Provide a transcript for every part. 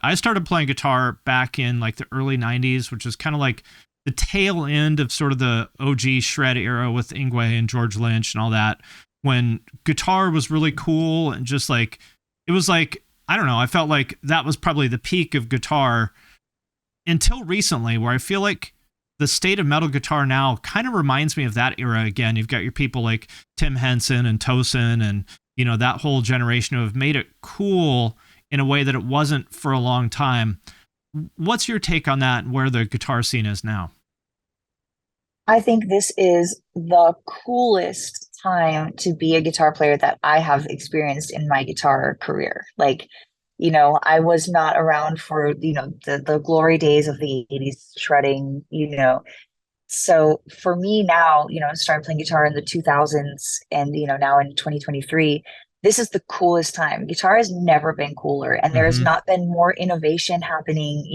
I started playing guitar back in like the early 90s, which is kind of like the tail end of sort of the OG shred era with Yngwie and George Lynch and all that, when guitar was really cool and just like, it was like, I don't know, I felt like that was probably the peak of guitar until recently, where I feel like the state of metal guitar now kind of reminds me of that era again. You've got your people like Tim Henson and Tosin and, you know, that whole generation who have made it cool in a way that it wasn't for a long time. What's your take on that and where the guitar scene is now? I think this is the coolest time to be a guitar player that I have experienced in my guitar career. Like, I was not around for, the glory days of the 80s shredding, So for me now, I started playing guitar in the 2000s and, now in 2023, this is the coolest time. Guitar has never been cooler and there has Mm-hmm. not been more innovation happening,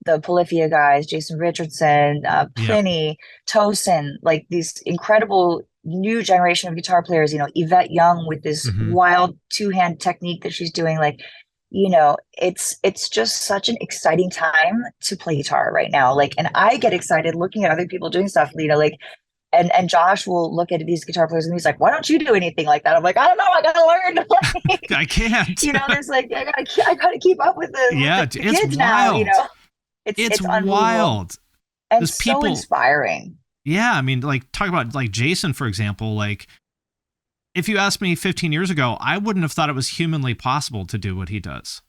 the Polyphia guys, Jason Richardson, Yep. Pliny, Tosin, like these incredible new generation of guitar players, Yvette Young with this Mm-hmm. wild two-hand technique that she's doing, like, it's just such an exciting time to play guitar right now. Like, and I get excited looking at other people doing stuff, like, and Josh will look at these guitar players and he's like, "Why don't you do anything like that?" I'm like, "I don't know, I gotta learn." Like, I can't. there's like I gotta keep up with the Yeah, the it's kids now. wild. It's It's unbelievable wild. and There's so people. inspiring. Yeah, I mean, like talk about like Jason, for example. Like, if you asked me 15 years ago, I wouldn't have thought it was humanly possible to do what he does.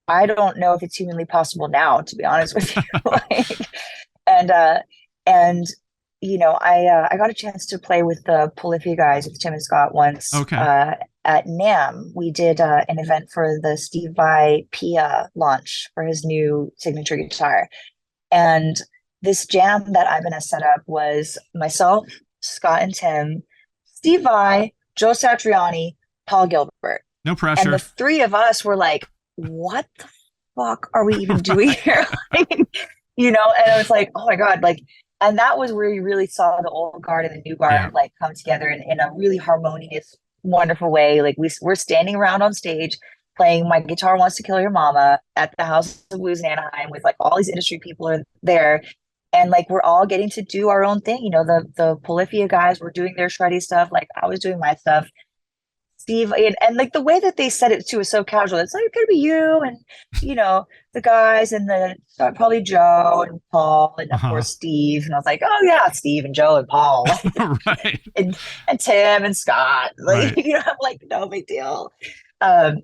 I don't know if it's humanly possible now, to be honest with you. Like, and and I got a chance to play with the Polyphia guys with Tim and Scott once Okay. at NAMM. We did an event for the Steve Vai Pia launch for his new signature guitar. And this jam that I'm gonna set up was myself, Scott and Tim, Steve Vai, Joe Satriani, Paul Gilbert. No And the pressure. three of us were like, what the fuck are we even doing here? Like, and it was like, oh my God, like, and that was where you really saw the old guard and the new Yeah. guard like come together in a really harmonious, wonderful way. Like we're standing around on stage playing My Guitar Wants to Kill Your Mama at the House of Blues in Anaheim with like all these industry people are there. And like we're all getting to do our own thing. The Polyphia guys were doing their shreddy stuff, like I was doing my stuff. Steve and like the way that they said it too was so casual. It's like it could be you and the guys and the probably Joe and Paul and of Uh-huh. course Steve. And I was like, oh yeah, Steve and Joe and Paul Right. and Tim and Scott. Like Right. I'm like no big deal. Um,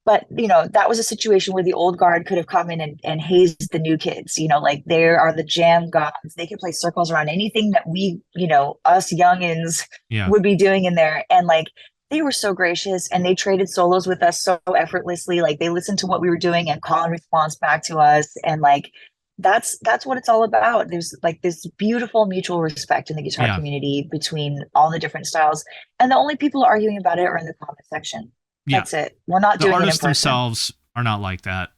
but that was a situation where the old guard could have come in and hazed the new kids. Like they are the jam gods. They could play circles around anything that we, us youngins Yeah. would be doing in there. And like they were so gracious and they traded solos with us so effortlessly. Like they listened to what we were doing and call and response back to us. And like that's what it's all about. There's like this beautiful mutual respect in the guitar Yeah. community between all the different styles. And the only people arguing about it are in the comment section. Yeah. That's it. We're not The doing it in artists person. themselves are not like that,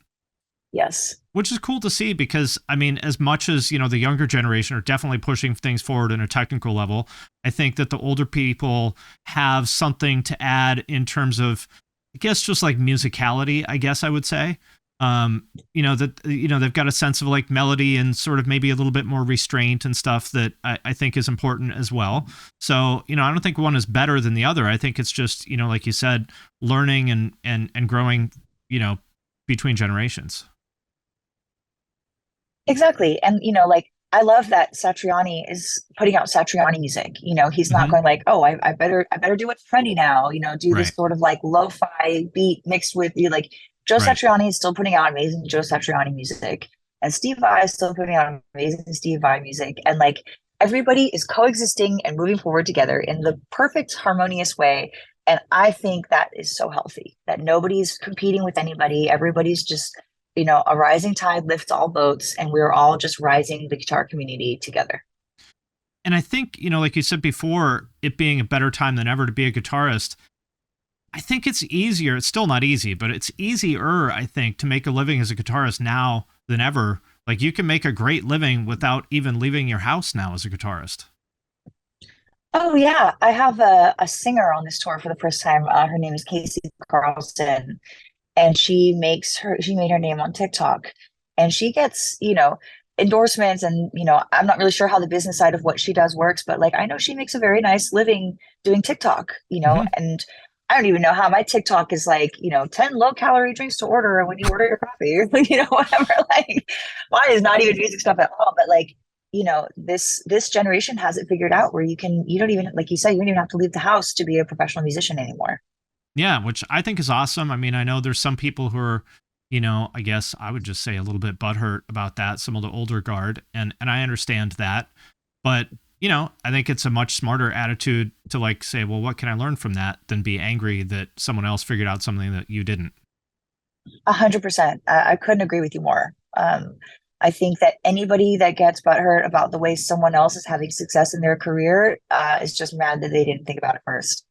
Yes. which is cool to see because, I mean, as much as, you know, the younger generation are definitely pushing things forward in a technical level, I think that the older people have something to add in terms of, I guess, just like musicality, I guess I would say. They've got a sense of like melody and sort of maybe a little bit more restraint and stuff that I think is important as well. So, I don't think one is better than the other. I think it's just, like you said, learning and growing, between generations. Exactly. And like I love that Satriani is putting out Satriani music. He's not Hmm. going like, oh, I better do what's trendy now, do this Right. sort of like lo-fi beat mixed with you like Joe Right. Satriani is still putting out amazing Joe Satriani music. And Steve Vai is still putting out amazing Steve Vai music. And like everybody is coexisting and moving forward together in the perfect harmonious way. And I think that is so healthy that nobody's competing with anybody. Everybody's just a rising tide lifts all boats, and we're all just rising the guitar community together. And I think, like you said before, it being a better time than ever to be a guitarist, I think it's easier. It's still not easy, but it's easier, I think, to make a living as a guitarist now than ever. Like you can make a great living without even leaving your house now as a guitarist. Oh yeah, I have a singer on this tour for the first time. Her name is Casey Carlson, and she made her name on TikTok, and she gets, endorsements, and I'm not really sure how the business side of what she does works, but like I know she makes a very nice living doing TikTok, Hmm. and I don't even know how my TikTok is like, 10 low calorie drinks to order when you order your coffee, whatever. Like mine is not even music stuff at all, but like, this generation has it figured out where you don't even, like you said, you don't even have to leave the house to be a professional musician anymore. Yeah, which I think is awesome. I mean, I know there's some people who are, I guess I would just say a little bit butthurt about that, some of the older guard, and I understand that. But, I think it's a much smarter attitude to like say, well, what can I learn from that than be angry that someone else figured out something that you didn't. 100%. I couldn't agree with you more. I think that anybody that gets butthurt about the way someone else is having success in their career is just mad that they didn't think about it first.